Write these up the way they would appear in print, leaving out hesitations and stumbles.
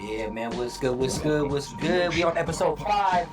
Yeah, man, what's good, what's good, what's good? We on episode 5.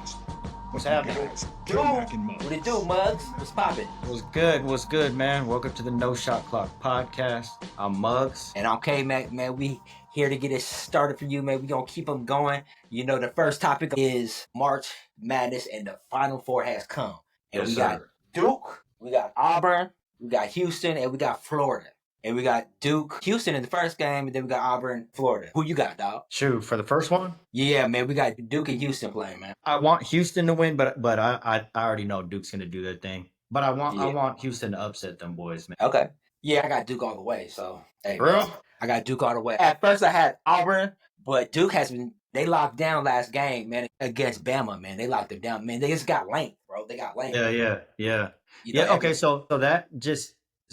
What's happening? Dude, what it do, Muggz? What's poppin'? What's good, man? Welcome to the NoShotClock podcast. I'm Muggz. And I'm KMAC, man. We here to get it started for you, man. We gonna keep them going. You know, the first topic is March Madness, and the Final Four has come. And we got Duke, we got Auburn, we got Houston, and we got Florida. And we got Duke, Houston in the first game, and then we got Auburn, Florida. Who you got, dog? Shoot, for the first one? Yeah, man, we got Duke and Houston playing, man. I want Houston to win, but I already know Duke's gonna do their thing. But I want Houston to upset them boys, man. Okay. Yeah, I got Duke all the way. So, hey, Bro, man, I got Duke all the way. At first, I had Auburn, but Duke has been. They locked down last game, man, against Bama, man. They locked them down, man. They just got length, bro. They got length. Yeah. You know, Okay,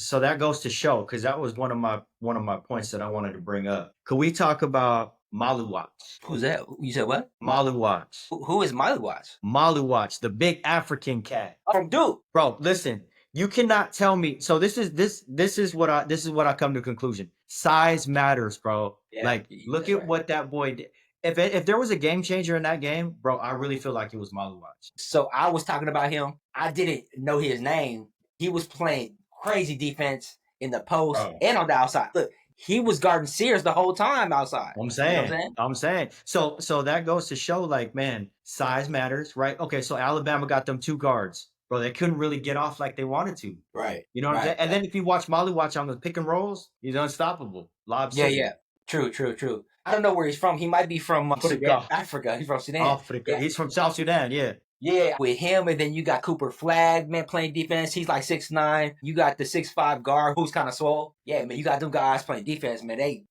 so that goes to show, because that was one of my points that I wanted to bring up. Could we talk about Maluwatch? Who's that? You said what? Maluwatch. Who is Maluwatch? Maluwatch, the big African cat. From Duke. Bro, listen. You cannot tell me. So this is what I come to conclusion. Size matters, bro. Yeah, like, look at what that boy did. If there was a game changer in that game, bro, I really feel like it was Maluwatch. So I was talking about him. I didn't know his name. He was playing crazy defense in the post and on the outside. Look, he was guarding Sears the whole time outside. I'm saying. So that goes to show, like, man, size matters, right? Okay, so Alabama got them 2 guards. Bro, they couldn't really get off like they wanted to. Right. You know what I'm saying? And then if you watch Maluwatch on the pick and rolls, he's unstoppable. Yeah. True. I don't know where he's from. He might be from Africa. He's from Sudan. Africa. Yeah. He's from South Sudan, yeah. Yeah, with him, and then you got Cooper Flagg, man, playing defense. He's like 6'9". You got the 6'5" guard who's kind of swole. Yeah, man, you got them guys playing defense, man. They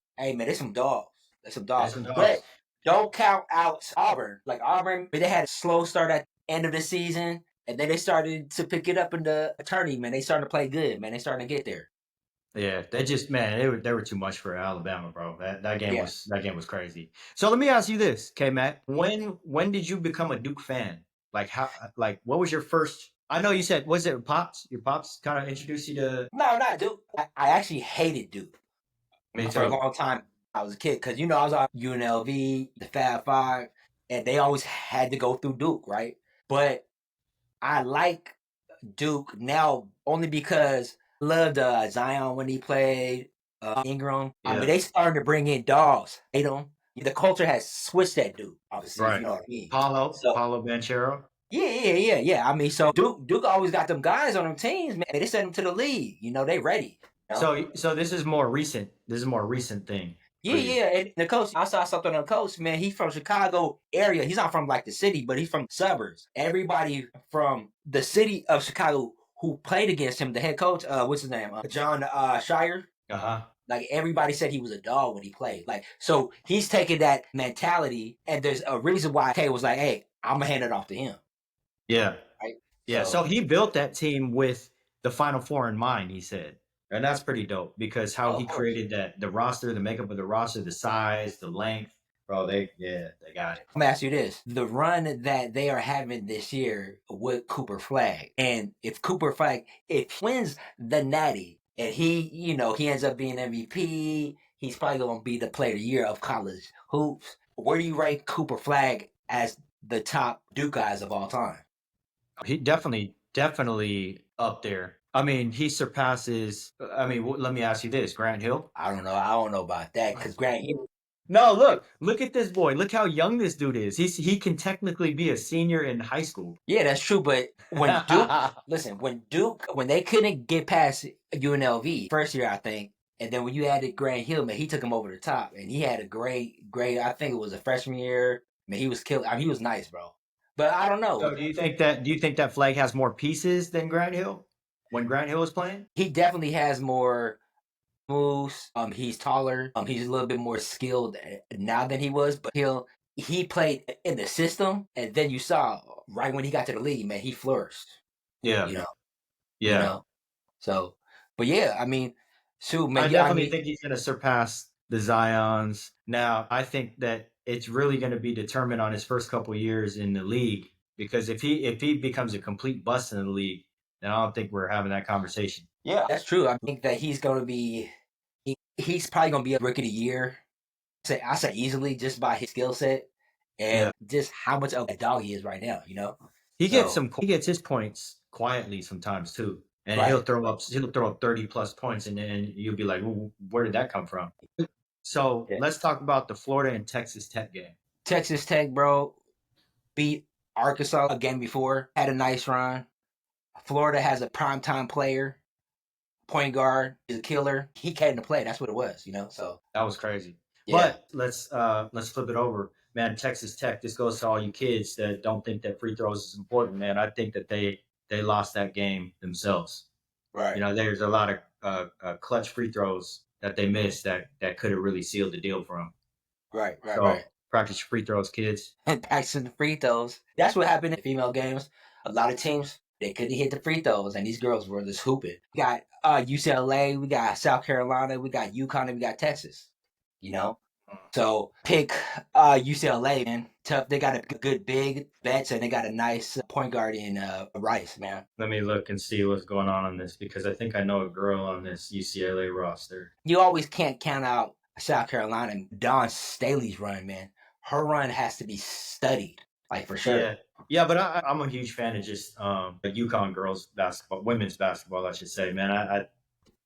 some dogs. But don't count out Auburn. Like Auburn, they had a slow start at the end of the season, and then they started to pick it up in the tourney, man. They started to play good, man. They started to get there. Yeah, they were too much for Alabama, bro. That game was crazy. So let me ask you this, K-Mac. When did you become a Duke fan? What was your first? I know you said, was it Pops? Your Pops kind of introduced you to? No, not Duke. I actually hated Duke. For a long time. I was a kid because, I was on UNLV, the Fab Five, and they always had to go through Duke, right? But I like Duke now only because I loved Zion when he played, Ingram. Yeah. I mean, they started to bring in dogs. Hate them. The culture has switched at Duke, obviously. Right. You know what I mean? Paulo Banchero. Yeah. I mean, so Duke always got them guys on them teams, man. They sent them to the league. They ready. So this is more recent. This is a more recent thing. Yeah. And the coach, I saw something on the coach, man. He's from Chicago area. He's not from like the city, but he's from suburbs. Everybody from the city of Chicago who played against him, the head coach, what's his name? John Shire. Uh-huh. Like, everybody said he was a dog when he played. Like, so he's taking that mentality, and there's a reason why K was like, hey, I'm going to hand it off to him. Yeah. Right? Yeah, so he built that team with the Final Four in mind, he said. And that's pretty dope, because how he created the roster, the makeup of the roster, the size, the length. Bro, they got it. I'm going to ask you this. The run that they are having this year with Cooper Flagg, and if Cooper Flagg, if he wins the Natty, and he ends up being MVP, he's probably going to be the player of the year of college hoops. Where do you rank Cooper Flagg as the top Duke guys of all time? He definitely up there. I mean, he surpasses, let me ask you this, Grant Hill? I don't know about that, because Grant Hill. No, look at this boy. Look how young this dude is. He can technically be a senior in high school. Yeah, that's true. But when Duke, when they couldn't get past UNLV first year, I think, and then when you added Grant Hill, man, he took him over the top, and he had a great. I think it was a freshman year. Man, he was killing. I mean, he was nice, bro. But I don't know. So do you think that Flagg has more pieces than Grant Hill when Grant Hill was playing? He definitely has more moves. He's taller. He's a little bit more skilled now than he was. But he played in the system, and then you saw right when he got to the league, man, he flourished. Yeah. So, but yeah, I mean, shoot, man. I definitely think he's going to surpass the Zions. Now, I think that it's really going to be determined on his first couple of years in the league, because if he becomes a complete bust in the league, then I don't think we're having that conversation. Yeah, that's true. I think that he's going to be. He's probably going to be a rookie of the year I say easily just by his skill set and just how much of a dog he is right now, you know? He gets his points quietly sometimes too. And he'll throw up 30 plus points, and then you'll be like, well, where did that come from? So let's talk about the Florida and Texas Tech game. Texas Tech, bro, beat Arkansas a game before, had a nice run. Florida has a primetime player, point guard, is a killer. He came to play. That's what it was, you know? So that was crazy. Yeah. But let's flip it over. Man, Texas Tech, this goes to all you kids that don't think that free throws is important, man. I think that they lost that game themselves. Right. You know, there's a lot of clutch free throws that they missed that could have really sealed the deal for them. Right. Practice free throws, kids. Practicing the free throws. That's what happened in female games. A lot of teams, they couldn't hit the free throws, and these girls were just hooping. We got UCLA, we got South Carolina, we got UConn, and we got Texas. You know? So pick UCLA, man. Tough. They got a good big vets, and they got a nice point guard in Rice, man. Let me look and see what's going on this, because I think I know a girl on this UCLA roster. You always can't count out South Carolina and Dawn Staley's run, man. Her run has to be studied, like for sure. Yeah, but I'm a huge fan of just UConn girls basketball, women's basketball, I should say, man.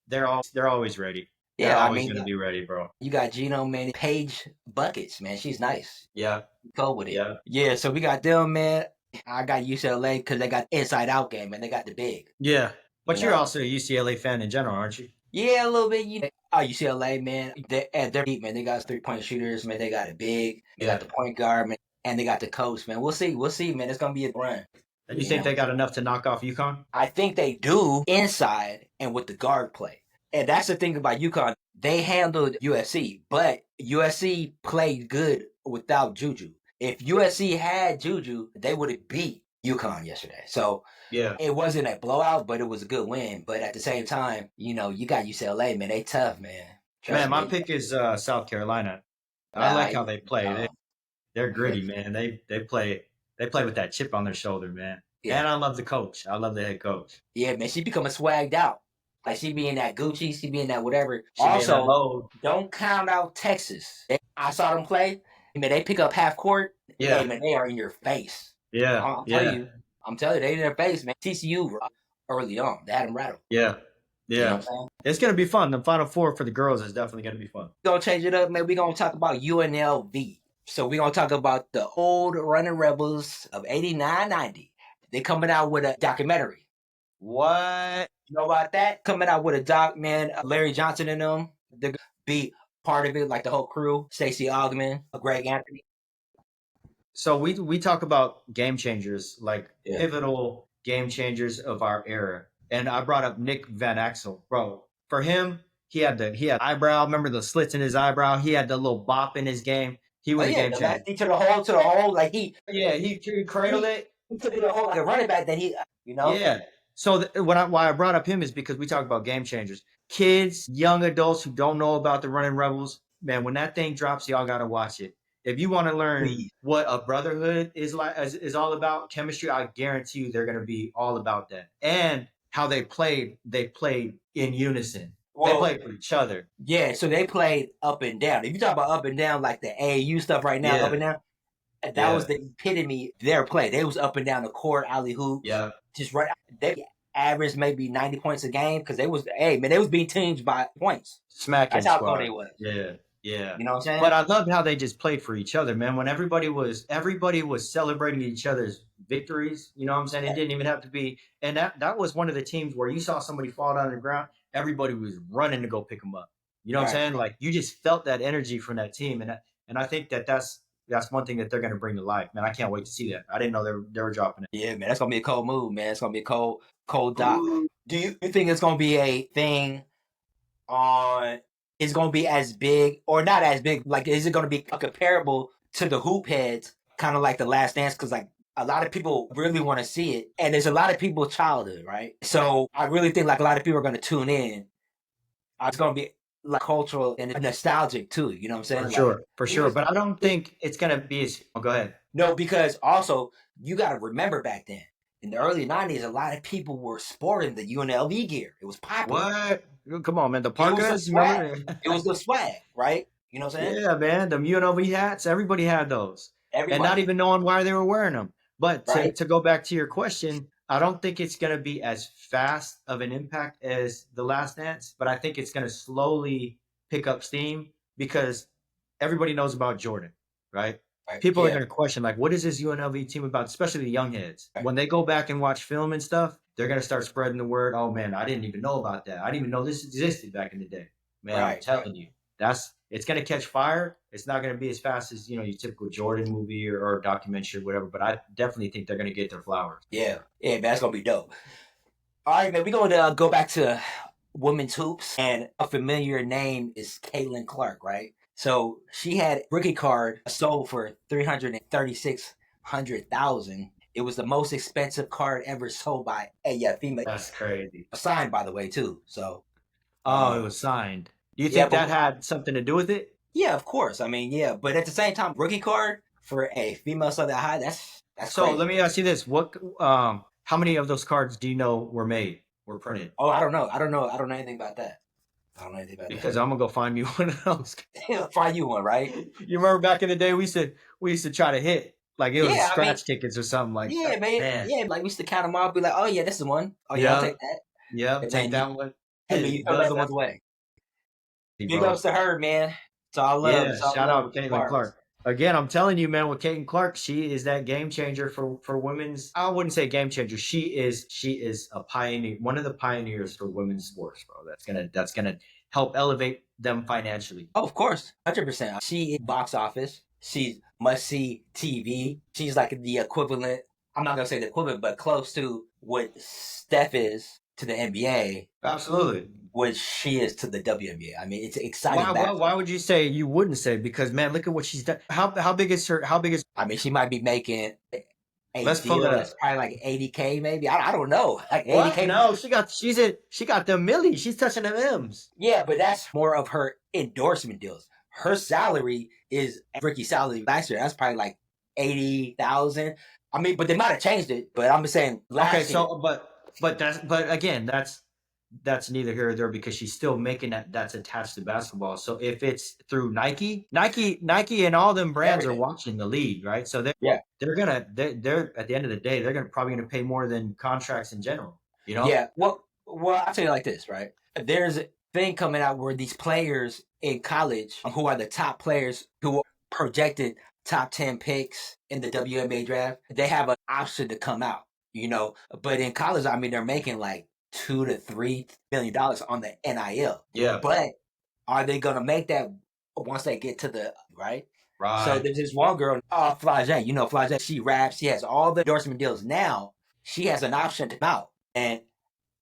They're always ready. Yeah, they're always gonna be ready, bro. You got Gino, man. Paige buckets, man. She's nice. Yeah, go with it. Yeah. So we got them, man. I got UCLA because they got inside out game, and they got the big. Yeah, but you're also a UCLA fan in general, aren't you? Yeah, a little bit. UCLA, man. They're deep, man. They got 3-point shooters, man. They got it big. They got the point guard, man, and they got the coach, man. We'll see, man. It's gonna be a run. You think they got enough to knock off UConn? I think they do inside and with the guard play. And that's the thing about UConn. They handled USC, but USC played good without Juju. If USC had Juju, they would have beat UConn yesterday. So it wasn't a blowout, but it was a good win. But at the same time, you got UCLA, man. They tough, man. Trust me. My pick is South Carolina. I like how they play. They're gritty, man. They play with that chip on their shoulder, man. Yeah. And I love the coach. I love the head coach. Yeah, man. She becoming swagged out. Like, she be in that Gucci, she be in that whatever. Also, don't count out Texas. I saw them play. Man, they pick up half court. Yeah. Hey, man, they are in your face. Yeah. I'm telling you, they in their face, man. TCU early on, they had them rattled. Yeah. Yeah. You know it's going to be fun. The Final Four for the girls is definitely going to be fun. We're going to change it up, man. We're going to talk about UNLV. So we're going to talk about the old running Rebels of 89-90. They're coming out with a documentary. What? You know about that? Coming out with a doc, man. Larry Johnson and them. They're going to be part of it, like the whole crew. Stacey Augman, Greg Anthony. So we talk about game changers, like pivotal game changers of our era. And I brought up Nick Van Exel. Bro, for him, he had eyebrow. Remember the slits in his eyebrow? He had the little bop in his game. He was a game changer. To the hole, like he cradled it. He took it to the hole like a running back. Then Yeah. So why I brought up him is because we talk about game changers. Kids, young adults who don't know about the Running Rebels, man, when that thing drops, y'all got to watch it. If you want to learn what a brotherhood is all about, chemistry, I guarantee you they're going to be all about that. And how they played in unison. They played for each other. Yeah, so they played up and down. If you talk about up and down, like the AAU stuff right now, up and down, that was the epitome of their play. They was up and down the court, alley hoops. Yeah. Just right. They averaged maybe 90 points a game because they was being teamed by points. Smacking. That's how good they was. Yeah. Yeah. You know what I'm saying? But I loved how they just played for each other, man. When everybody was celebrating each other's victories, you know what I'm saying? It didn't even have to be. And that was one of the teams where you saw somebody fall down on the ground, everybody was running to go pick them up. You know what I'm saying? Like, you just felt that energy from that team. And I think that's one thing that they're going to bring to life, man. I can't wait to see that. I didn't know they were dropping it. Yeah, man. That's going to be a cold move, man. It's going to be a cold doc. Do you think it's going to be a thing is going to be as big or not as big? Like, is it going to be comparable to the hoop heads, kind of like The Last Dance? Because, like, a lot of people really want to see it. And there's a lot of people's childhood, right? So I really think, like, a lot of people are going to tune in. It's going to be, like, cultural and nostalgic, too. You know what I'm saying? For sure. But I don't think it's going to be as... Oh, go ahead. No, because also, you got to remember back then, in the early 90s, a lot of people were sporting the UNLV gear. It was popular. What? Come on, man. The parkas? It was the swag, right? You know what I'm saying? Yeah, man. Them UNLV hats, everybody had those. And not Everybody, even knowing why they were wearing them. But right? to go back to your question, I don't think it's going to be as fast of an impact as The Last Dance, but I think it's going to slowly pick up steam because everybody knows about Jordan, right? Right. People are Yeah. going to question, like, what is this UNLV team about, especially the young heads? Right. When they go back and watch film and stuff, they're going to start spreading the word. Oh, man, I didn't even know about that. I didn't even know this existed back in the day. Man, I'm Right. telling you. It's going to catch fire. It's not going to be as fast as your typical Jordan movie or documentary or whatever. But I definitely think they're going to get their flowers. Yeah. Yeah, man, that's gonna be dope. All right, man. We're going to go back to women's hoops, and a familiar name is Caitlin Clark, right? So she had rookie card sold for $336,000. It was the most expensive card ever sold by a female. That's crazy. Signed, by the way, too. So. It was signed. Do you Yeah, think that had something to do with it? Yeah, of course. I mean, yeah, but at the same time, rookie card for a female so that high, that's So crazy. let me ask you this: how many of those cards do you know were printed? Oh, I don't know. I don't know anything about that. Because I'm gonna go find me one of those. Find you one, right? You remember back in the day, we used to try to hit like it was scratch tickets or something like yeah, that. man. Yeah, like we used to count them out, be like, oh yeah, this is one. Oh yeah, I'll take that. Yeah, take that one. And then you throw the other ones away. Big ups to her, man. So I love. Yeah, shout out Caitlin Clark. Again, I'm telling you, man, with Caitlin Clark, she is that game changer for women's. I wouldn't say game changer. She is a pioneer, one of the pioneers for women's sports, bro. That's gonna help elevate them financially. Oh, of course, 100%. She is box office. She's must see TV. She's like the equivalent. I'm not gonna say the equivalent, but close to what Steph is to the NBA. Absolutely. What she is to the WNBA. I mean, it's exciting. Why would you say you wouldn't say? Because man, look at what she's done. How big is her? How big is? I mean, she might be making. Let's pull it up. That's probably like $80K, maybe. I don't know. Like $80K. No, she got the milli. She's touching the M's. Yeah, but that's more of her endorsement deals. Her salary is rookie salary last year. That's probably like 80,000. I mean, but they might have changed it. But I'm just saying. That's neither here nor there because she's still making that's attached to basketball. So if it's through Nike and all them brands are watching the league, right? So they're at the end of the day, they're probably gonna pay more than contracts in general. You know? Yeah. Well, I'll tell you like this, right? There's a thing coming out where these players in college who are the top players who are projected top 10 picks in the WNBA draft, they have an option to come out, But in college, I mean, they're making like $2 to $3 million on the NIL. Yeah. But are they gonna make that once they get to the right? Right. So there's this one girl, Flage. Flage. She raps. She has all the endorsement deals. Now she has an option to come out. And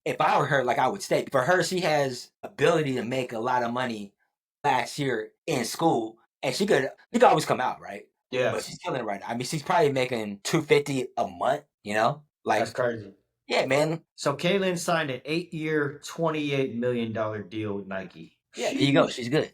if I were her, like I would stay. For her, she has ability to make a lot of money last year in school, and she could always come out, right? Yeah. But she's killing it right now. I mean, she's probably making $250 a month. Like that's crazy. Yeah, man. So Caitlin signed an 8-year, $28 million deal with Nike. Yeah, there you go. She's good.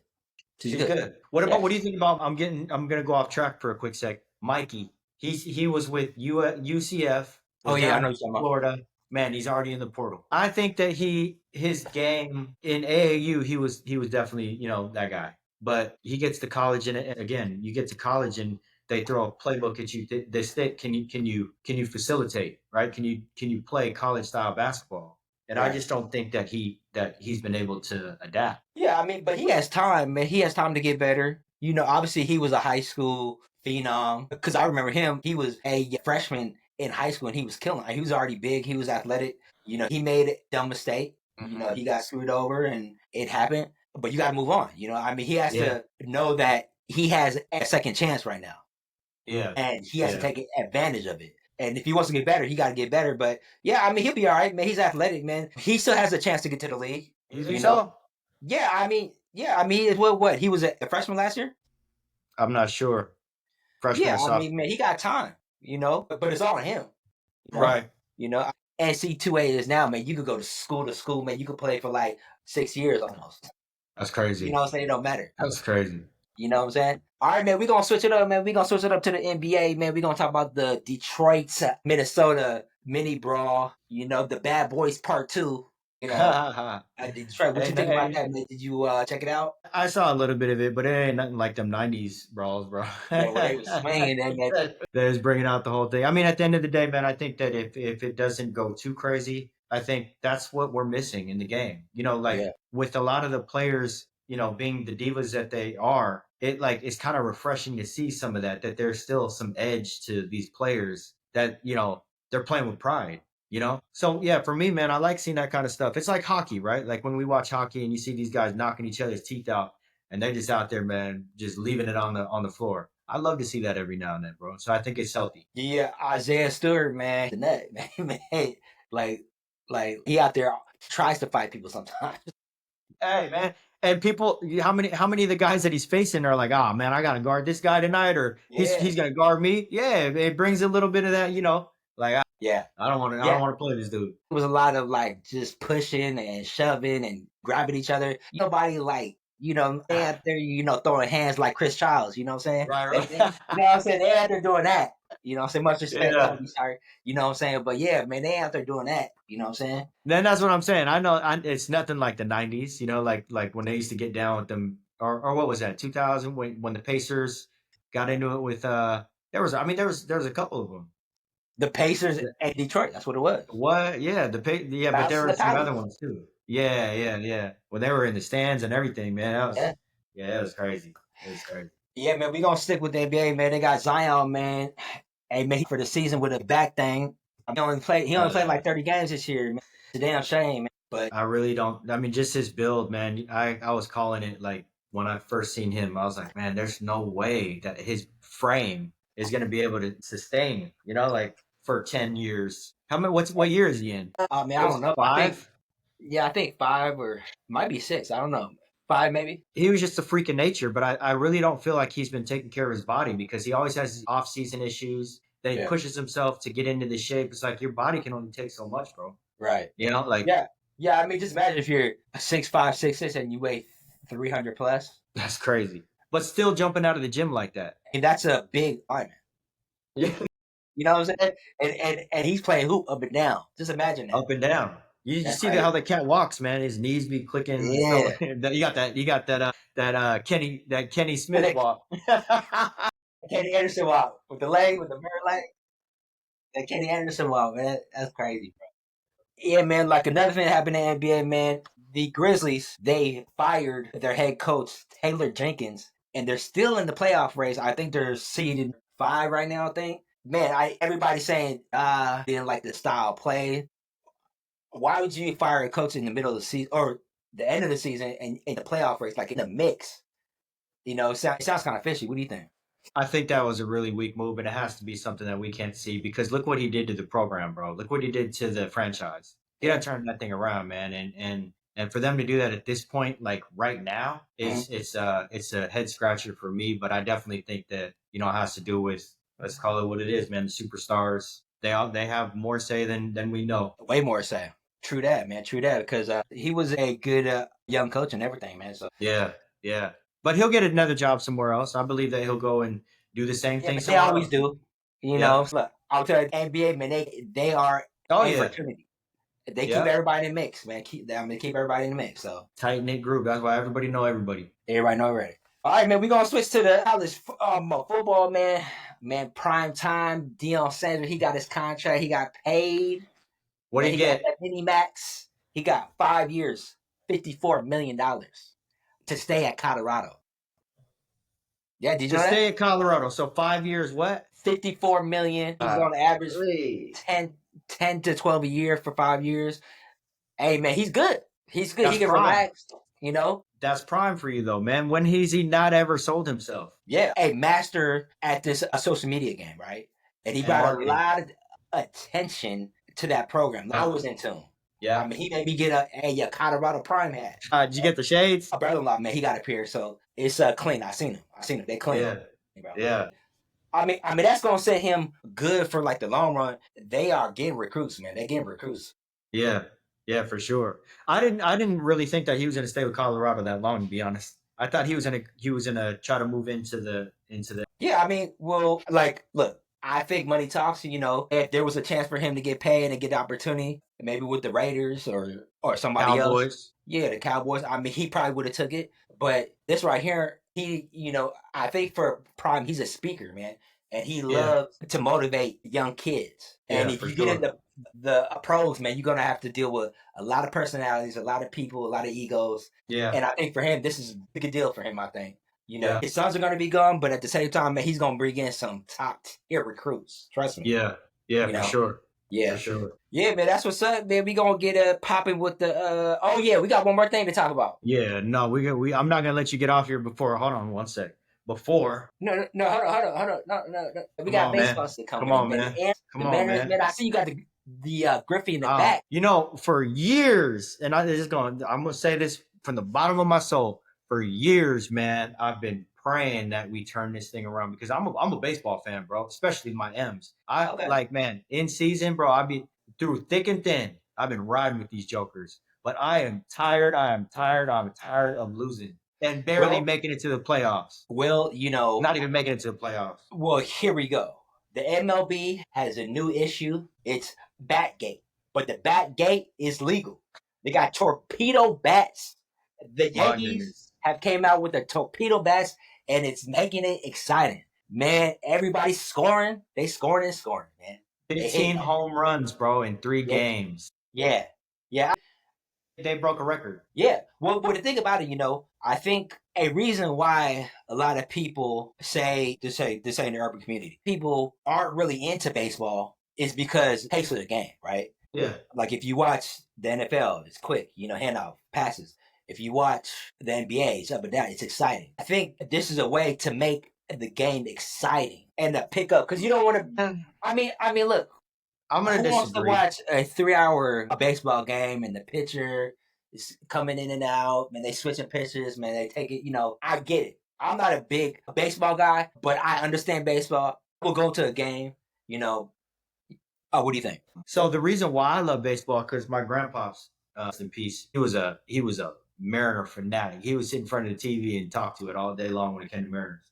She's good. What do you think about? I'm gonna go off track for a quick sec. Mikey, he was with UCF. Oh yeah, I know you're talking about Florida. Man, he's already in the portal. I think that his game in AAU, he was definitely that guy. But he gets to college, and again, you get to college and they throw a playbook at you. They say, can you facilitate, right? Can you play college style basketball? And right. I just don't think that he's been able to adapt. Yeah, I mean, but he has time, man. He has time to get better. Obviously he was a high school phenom because I remember him. He was a freshman in high school and he was killing. He was already big. He was athletic. He made a dumb mistake. Mm-hmm. He got screwed over and it happened. But you got to move on. I mean, he has to know that he has a second chance right now. Yeah. And he has to take advantage of it. And if he wants to get better, he got to get better. But yeah, I mean, he'll be all right, man. He's athletic, man. He still has a chance to get to the league. You think so? Yeah, I mean, what? He was a freshman last year? I'm not sure. Freshman. Yeah, I mean, man, he got time, but it's all on him. Right. NC2A is now, man. You could go to school, man. You could play for like 6 years almost. That's crazy. You know what I'm saying? It don't matter. That's crazy. You know what I'm saying? All right, man, we're going to switch it up, man. We're going to switch it up to the NBA, man. We're going to talk about the Detroit, Minnesota mini brawl, the Bad Boys Part 2. You know, Detroit. What you think about that, man? Did you check it out? I saw a little bit of it, but it ain't nothing like them '90s brawls, bro. Yeah, where they was swinging and that. That is bringing out the whole thing. I mean, at the end of the day, man, I think that if it doesn't go too crazy, I think that's what we're missing in the game. You know, like Yeah, with a lot of the players, you know, being the divas that they are, it's kind of refreshing to see some of that. That there's still some edge to these players that they're playing with pride. You know, so yeah, for me, man, I like seeing that kind of stuff. It's like hockey, right? Like when we watch hockey and you see these guys knocking each other's teeth out, and they're just out there, man, just leaving it on the floor. I love to see that every now and then, bro. So I think it's healthy. yeah. Isaiah Stewart, man, the net, man, like he out there tries to fight people sometimes. Hey, man, and people, how many of the guys that he's facing are like, oh man, I gotta guard this guy tonight, or he's gonna guard me. Yeah, it brings a little bit of that, like Yeah, I don't want to play this dude. it was a lot of like just pushing and shoving and grabbing each other. Nobody like they out there throwing hands like Chris Childs. You know what I'm saying? Right. You know what I'm saying? They out there doing that. You know what I'm saying? Much respect. Yeah. Sorry. You know what I'm saying? But yeah, man, they out there doing that. You know what I'm saying? Then that's what I'm saying. I know it's nothing like the '90s. Like when they used to get down with them, or what was that? 2000 when the Pacers got into it with there was a couple of them. The Pacers and Detroit. That's what it was. What? Yeah, but there were some other ones too. Yeah. When they were in the stands and everything, man. It was crazy. It was crazy. Yeah, man, we gonna stick with the NBA, man. They got Zion, man. Hey, man, for the season with a back thing. He only played like 30 games this year, man. It's a damn shame, man. But I really don't. I mean, just his build, man. I was calling it like when I first seen him. I was like, man, there's no way that his frame is gonna be able to sustain, like for 10 years. What year is he in? I mean, I don't know. 5? I think 5 or might be 6. I don't know. 5 maybe. He was just a freak of nature, but I really don't feel like he's been taking care of his body because he always has off-season issues. Then he pushes himself to get into the shape. It's like your body can only take so much, bro. Right. Like yeah. I mean, just imagine if you're 6'5", 6'6", and you weigh 300 plus. That's crazy. But still jumping out of the gym like that. And that's a big lineman. Yeah. You know what I'm saying? And he's playing hoop up and down. Just imagine that. Up and down. You see how the cat walks, man. His knees be clicking. Yeah. You got that Kenny Smith walk. Kenny Anderson walk with the mirror leg. That Kenny Anderson walk, man. That's crazy, bro. Yeah, man. Like another thing that happened in the NBA, man. The Grizzlies, they fired their head coach Taylor Jenkins, and they're still in the playoff race. I think they're seeded 5 right now. I think. Man, everybody's saying didn't like the style of play. Why would you fire a coach in the middle of the season or the end of the season and in the playoff race, like in the mix? It sounds kind of fishy. What do you think? I think that was a really weak move, and it has to be something that we can't see because look what he did to the program, bro. Look what he did to the franchise. He done turned that thing around, man. And for them to do that at this point, like right now, it's a head scratcher for me. But I definitely think that it has to do with, let's call it what it is, man. The superstars, they have more say than we know. Way more say. True that, man. True that, because he was a good young coach and everything, man. So yeah. But he'll get another job somewhere else. I believe that he'll go and do the same thing. They always do. Look, I'll tell you, NBA, man, they are opportunity. They keep everybody in the mix, man. Keep everybody in the mix. So tight knit group. That's why everybody know everybody. Everybody know already. All right, man. We're gonna switch to the college football, man. Man, prime time. Deion Sanders, he got his contract. He got paid. What did he get? That mini max. He got 5 years, $54 million to stay at Colorado. Yeah, did you know that? Stay at Colorado. So 5 years, what? $54 million. He's on average 10 to 12 a year for 5 years. Hey, man, he's good. He's good. He can relax, That's prime for you, though, man. When has he not ever sold himself? Yeah. Hey, master at this social media game, right? And he brought a lot of attention to that program. I was into him. Yeah. I mean, he made me get a Colorado Prime hat. Did you get the shades? My brother-in-law, man, he got a pair, so it's clean. I seen him. They clean. Yeah. I mean, that's gonna set him good for like the long run. They are getting recruits, man. They're getting recruits. Yeah, for sure. I didn't really think that he was gonna stay with Colorado that long, to be honest. I thought he was gonna try to move into the. Yeah, I mean, well, like, look, I think money talks. If there was a chance for him to get paid and get the opportunity, maybe with the Raiders or somebody else, Cowboys. yeah, the Cowboys. I mean, he probably would have took it. But this right here, I think for Prime, he's a speaker, man, and he Yeah. loves to motivate young kids. And Yeah, if for you get sure. into the pros, man, you're gonna have to deal with a lot of personalities, a lot of people, a lot of egos. Yeah. And I think for him, this is a big deal for him. I think. Yeah. His sons are going to be gone, but at the same time, man, he's going to bring in some top tier recruits. Trust me. Yeah. Yeah, for sure. Yeah. For sure. Yeah, man, that's what's up, man. We going to get popping with the, oh, yeah, we got one more thing to talk about. Yeah, no, I'm not going to let you get off here before, hold on one sec. Before. No, hold on. No. We got baseball still coming. Come on, man. Come on, man. I see you got the Griffey in the back. For years, and I'm going to say this from the bottom of my soul. For years, man, I've been praying that we turn this thing around because I'm a baseball fan, bro, especially my M's. Man, in season, bro, I be through thick and thin. I've been riding with these jokers, but I am tired. I'm tired of losing and barely making it to the playoffs. Well, not even making it to the playoffs. Well, here we go. The MLB has a new issue. It's Batgate, but the Batgate is legal. They got torpedo bats. The Yankees have came out with the torpedo bats, and it's making it exciting. Man, everybody's scoring. They scoring, man. 15 home runs, bro, in 3 games. Yeah. They broke a record. Yeah. Well, the thing about it, I think a reason why a lot of people say in the urban community, people aren't really into baseball is because it takes to the game, right? Yeah. Like if you watch the NFL, it's quick, handoff, passes. If you watch the NBA, it's up and down. It's exciting. I think this is a way to make the game exciting and to pick up because you don't want to. I mean, look. I'm gonna disagree. Who wants to watch a 3-hour baseball game and the pitcher is coming in and out? Man, they switching pitchers. Man, they take it. I get it. I'm not a big baseball guy, but I understand baseball. We'll go to a game. Oh, what do you think? So the reason why I love baseball because my grandpa's in peace. He was a Mariner fanatic. He would sit in front of the TV and talk to it all day long when it came to Mariners.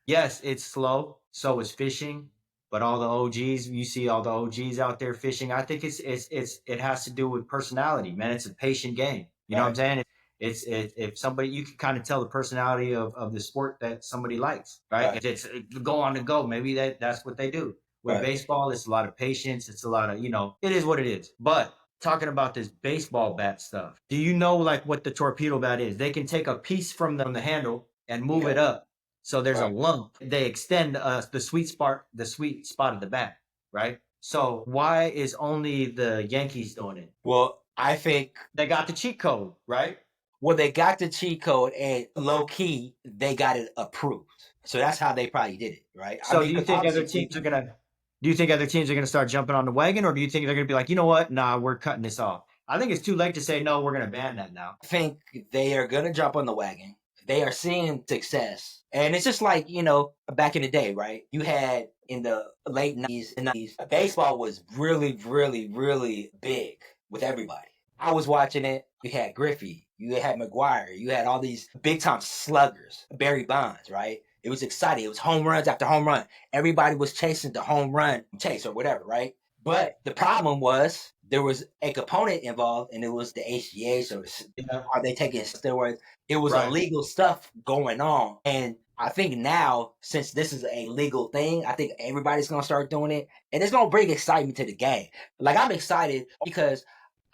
Yes, it's slow. So is fishing. But all the OGs, you see all the OGs out there fishing. I think it has to do with personality, man. It's a patient game. You know what I'm saying? If somebody, you can kind of tell the personality of the sport that somebody likes, right? It's go on the go. Maybe that's what they do. With baseball, it's a lot of patience. It's a lot of, it is what it is. But talking about this baseball bat stuff, do you know like what the torpedo bat is? They can take a piece from the handle and move it up. So there's a lump. They extend the sweet spot of the bat, right? So why is only the Yankees doing it? Well, I think they got the cheat code, right? Well, they got the cheat code, and low key they got it approved. So that's how they probably did it, right? So do you think other teams are gonna? Do you think other teams are gonna start jumping on the wagon, or do you think they're gonna be like, you know what? Nah, we're cutting this off. I think it's too late to say no. We're gonna ban that now. I think they are gonna jump on the wagon. They are seeing success. And it's just like, back in the day, right? You had in the late 90s and 90s, baseball was really, really, really big with everybody. I was watching it. You had Griffey. You had McGuire. You had all these big-time sluggers, Barry Bonds, right? It was exciting. It was home runs after home run. Everybody was chasing the home run chase or whatever, right? But the problem was there was a component involved, and it was the HGH or are they taking steroids? It was illegal stuff going on. And I think now, since this is a legal thing, I think everybody's going to start doing it. And it's going to bring excitement to the game. Like, I'm excited because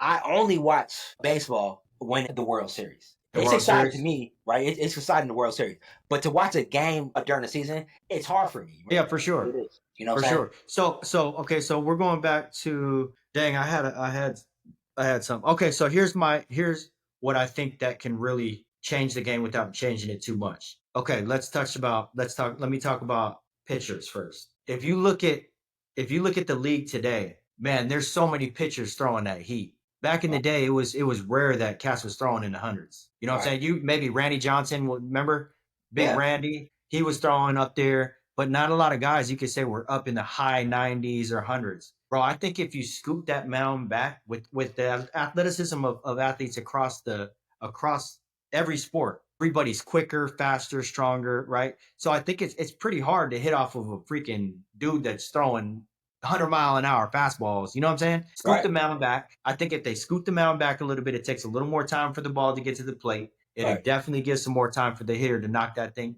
I only watch baseball when the World Series. It's exciting to me, right? It's exciting, the World Series. But to watch a game during the season, it's hard for me. Right? Yeah, for sure. It is. For sure. So okay, so we're going back to I had some. Okay, so here's what I think that can really change the game without changing it too much. Okay, let me talk about pitchers first. If you look at the league today, man, there's so many pitchers throwing that heat. Back in the day, it was rare that cats was throwing in the hundreds. You know what I'm saying? Maybe Randy Johnson, remember? Big Randy, he was throwing up there, but not a lot of guys you could say were up in the high 90s or hundreds. Bro, I think if you scoop that mound back with the athleticism of athletes across every sport, everybody's quicker, faster, stronger, right? So I think it's pretty hard to hit off of a freaking dude that's throwing 100-mile-an-hour fastballs. You know what I'm saying? Scoot the mound back. I think if they scoot the mound back a little bit, it takes a little more time for the ball to get to the plate. It'll definitely give some more time for the hitter to knock that thing,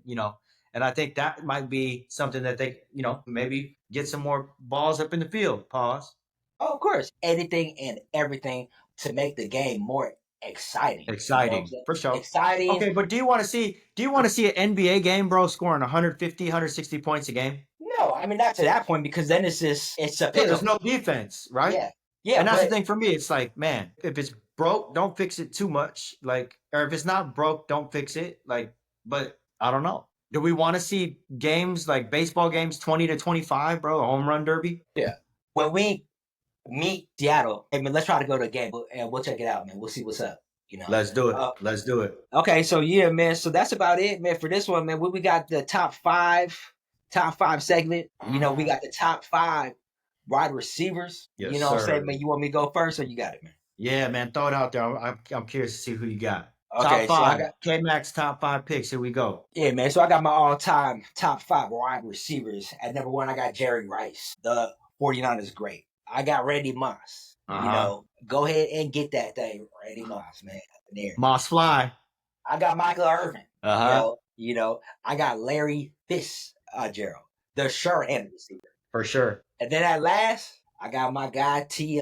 And I think that might be something that they, maybe get some more balls up in the field. Pause. Oh, of course. Anything and everything to make the game more exciting. Exciting, for sure. Exciting. Okay, but do you want to see an NBA game, bro, scoring 150, 160 points a game? No, I mean, not to that point, because then it's a pick. There's no defense, right? Yeah. Yeah. And that's the thing for me. It's like, man, if it's broke, don't fix it too much. Or if it's not broke, don't fix it. But I don't know. Do we want to see games like baseball games 20-25, bro? A home run derby? Yeah. When we meet Seattle, I mean, let's try to go to a game and we'll check it out, man. We'll see what's up. Let's do it. Let's do it. Okay, so yeah, man. So that's about it, man, for this one, man. We got the top five segment. We got the top 5 wide receivers. Yes, what I'm saying, man? You want me to go first, or you got it, man? Yeah, man. Throw it out there. I'm curious to see who you got. Okay, top 5. KMAC's top 5 picks. Here we go. Yeah, man. So I got my all-time top 5 wide receivers. At number 1, I got Jerry Rice, the 49ers great. I got Randy Moss. Go ahead and get that thing, Randy Moss, man. There. Moss fly. I got Michael Irvin. I got Larry Fitzgerald, the sure-handed receiver. For sure. And then at last, I got my guy T.O.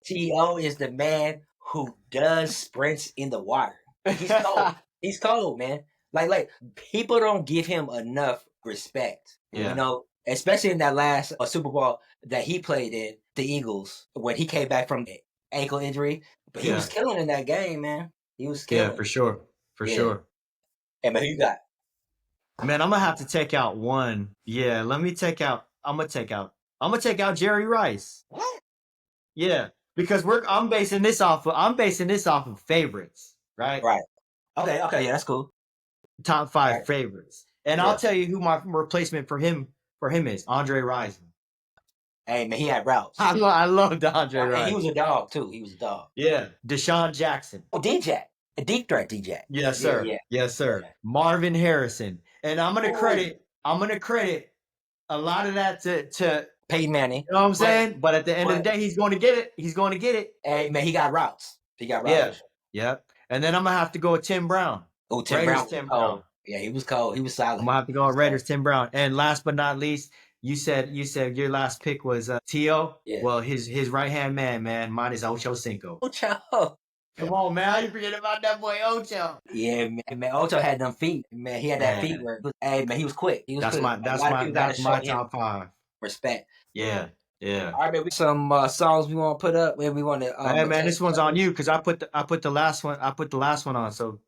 T.O. is the man who does sprints in the water. He's cold. He's cold, man. Like people don't give him enough respect. Yeah. Especially in that last Super Bowl that he played in, the Eagles, when he came back from the ankle injury. But he was killing in that game, man. He was killing. Yeah, for sure. For sure. Hey, man, who you got? Man, I'm gonna have to take out one. Yeah, I'm gonna take out Jerry Rice. What? Yeah, because I'm basing this off of favorites, right? Right. Okay, yeah, that's cool. Top 5 favorites. And I'll tell you who my replacement for him is, Andre Rison. Hey, man, he had routes. I loved Andre Rison. He was a dog, too. He was a dog. Yeah. Deshaun Jackson. Oh, DJ. A deep threat DJ. Yes, sir. Yeah. Yes, sir. Yeah. Marvin Harrison. And I'm gonna credit a lot of that to Peyton Manning. You know what I'm saying? But at the end of the day, he's going to get it. Hey, man, he got routes. Yeah. Yep. And then I'm gonna have to go with Tim Brown. Oh, Tim Brown. Oh, yeah, he was cold. He was solid. I'm gonna have to go with Raiders, Tim Brown. And last but not least, you said your last pick was T.O. Yeah. Well, his right hand man, mine is Ocho Cinco. Ocho. Come on, man. How you forget about that boy Ocho? Yeah, man. Ocho had them feet. Man, he had that feet where, hey, man, he was quick. That's my top 5. Respect. Yeah. Yeah. All right, man. Some songs we want to put up. We want to. Hey, man, this one's on you because I put the last one on. So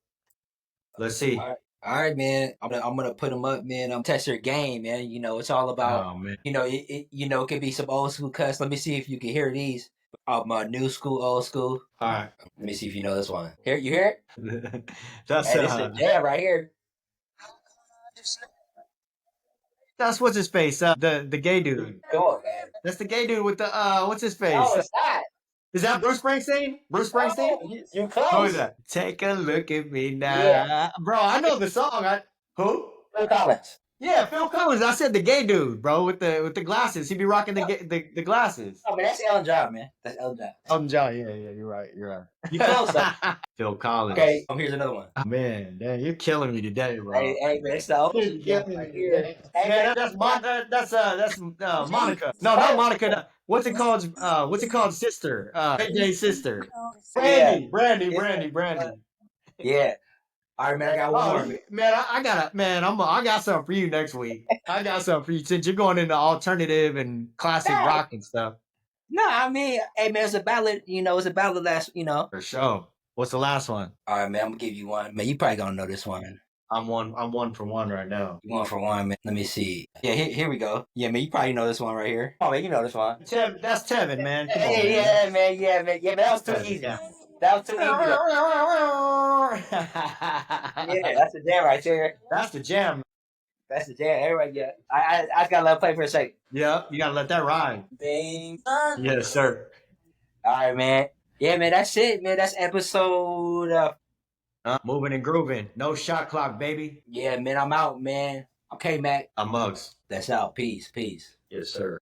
let's see. All right, man. I'm gonna put them up, man. Test your game, man. It's all about. Oh, man. It could be some old school cuts. Let me see if you can hear these. New school, old school. All right. Let me see if you know this one. You hear it? This is a jam right here. That's what's his face. The gay dude. Come on, man. That's the gay dude with the what's his face? No, it's not. Is that Bruce Springsteen? Bruce Springsteen? Oh, you're close. Who is that? Take a look at me now. Yeah. Bro, I know the song. Who? Phil Collins. Yeah, Phil Collins. I said the gay dude, bro, with the glasses. He be rocking the glasses. Oh, man, that's Elton John, man. That's Elton John. Elton John, yeah, you're right. You close, though. Phil Collins. Okay, here's another one. Man, damn, you're killing me today, bro. Hey, man, it's the open. That's Monica. No, not Monica. What's it called? Sister. AJ's sister. Brandy. Yeah. All right, man, I got one more. Man, I got something for you next week. I got something for you since you're going into alternative and classic rock and stuff. No, I mean, hey, man, it's a ballad. It's a ballad last, For sure. What's the last one? All right, man, I'm going to give you one. Man, you probably going to know this one. I'm one for one right now. You 1 for 1, man. Let me see. Yeah, here we go. Yeah, man, you probably know this one right here. Oh, man, you know this one. That's Tevin, man. Come on, man. Yeah, man. Yeah, man, that was too easy. That was too easy. Yeah, that's the jam right there. That's the jam. That's the jam. Everybody, yeah. I just got to let it play for a second. Yeah, you got to let that ride. Bing. Yes, sir. All right, man. Yeah, man, that's it, man. That's episode. Moving and grooving. No shot clock, baby. Yeah, man, I'm out, man. Okay, Mac. I'm Muggz. That's out. Peace. Yes, sir.